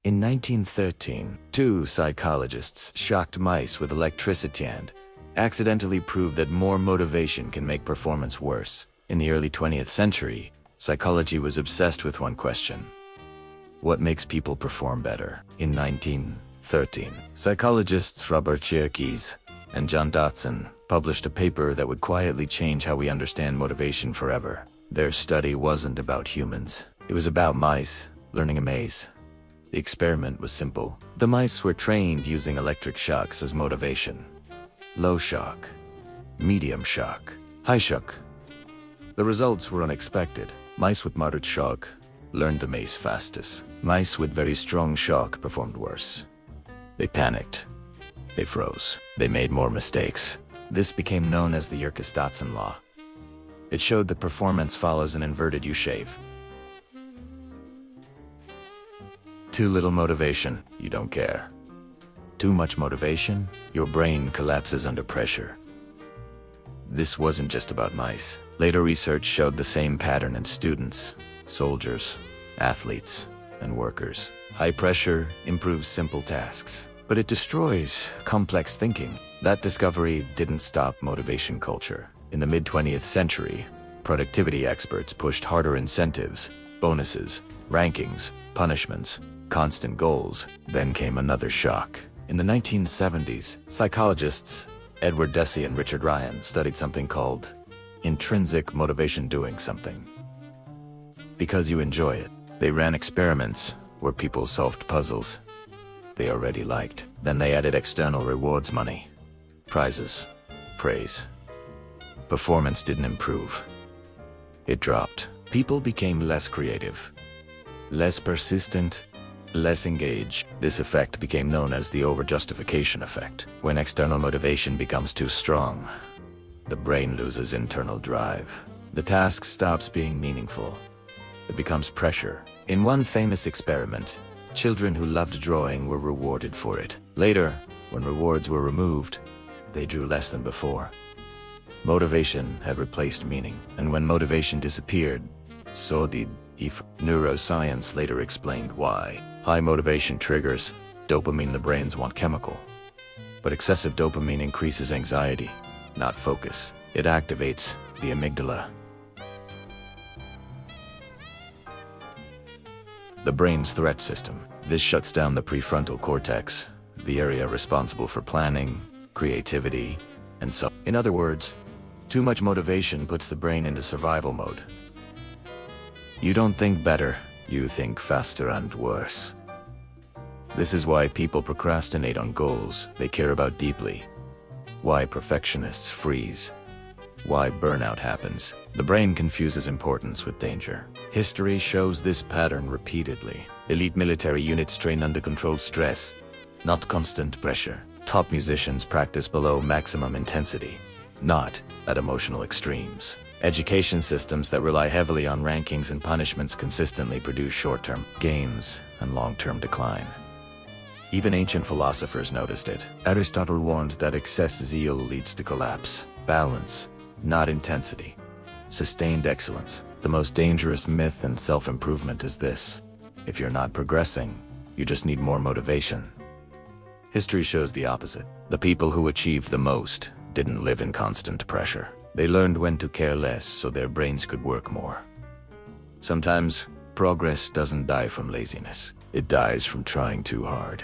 In 1913, two psychologists shocked mice with electricity and accidentally proved that more motivation can make performance worse. In the early 20th century, psychology was obsessed with one question: what makes people perform better? In 1913, psychologists Robert Yerkes and John Dodson published a paper that would quietly change how we understand motivation forever. Their study wasn't about humans. It was about mice learning a maze. The experiment was simple. The mice were trained using electric shocks as motivation. Low shock, medium shock, high shock. The results were unexpected. Mice with moderate shock learned the maze fastest. Mice with very strong shock performed worse. They panicked. They froze. They made more mistakes. This became known as the Yerkes-Dodson Law. It showed that performance follows an inverted U-shape. Too little motivation, you don't care. Too much motivation, your brain collapses under pressure. This wasn't just about mice. Later research showed the same pattern in students, soldiers, athletes, and workers. High pressure improves simple tasks, but it destroys complex thinking. That discovery didn't stop motivation culture. In the mid-20th century, productivity experts pushed harder incentives, bonuses, rankings, punishments, constant goals. Then came another shock. In the 1970s, psychologists Edward Deci and Richard Ryan studied something called intrinsic motivation, doing something because you enjoy it. They ran experiments where people solved puzzles they already liked. Then they added external rewards, money, prizes, praise. Performance didn't improve. It dropped. People became less creative, less persistent, less engaged. This effect became known as the over-justification effect. When external motivation becomes too strong, the brain loses internal drive. The task stops being meaningful. It becomes pressure. In one famous experiment, children who loved drawing were rewarded for it. Later, when rewards were removed, they drew less than before. Motivation had replaced meaning, and when motivation disappeared, so did effort. Neuroscience later explained why. High motivation triggers dopamine, the brain's want chemical. But excessive dopamine increases anxiety, not focus. It activates the amygdala, the brain's threat system. This shuts down the prefrontal cortex, the area responsible for planning, creativity, and so. In other words, too much motivation puts the brain into survival mode. You don't think better, you think faster and worse. This is why people procrastinate on goals they care about deeply. Why perfectionists freeze. Why burnout happens. The brain confuses importance with danger. History shows this pattern repeatedly. Elite military units train under controlled stress, not constant pressure. Top musicians practice below maximum intensity, not at emotional extremes. Education systems that rely heavily on rankings and punishments consistently produce short-term gains and long-term decline. Even ancient philosophers noticed it. Aristotle warned that excess zeal leads to collapse. Balance, not intensity. Sustained excellence. The most dangerous myth in self-improvement is this: if you're not progressing, you just need more motivation. History shows the opposite. The people who achieved the most didn't live in constant pressure. They learned when to care less so their brains could work more. Sometimes, progress doesn't die from laziness. It dies from trying too hard.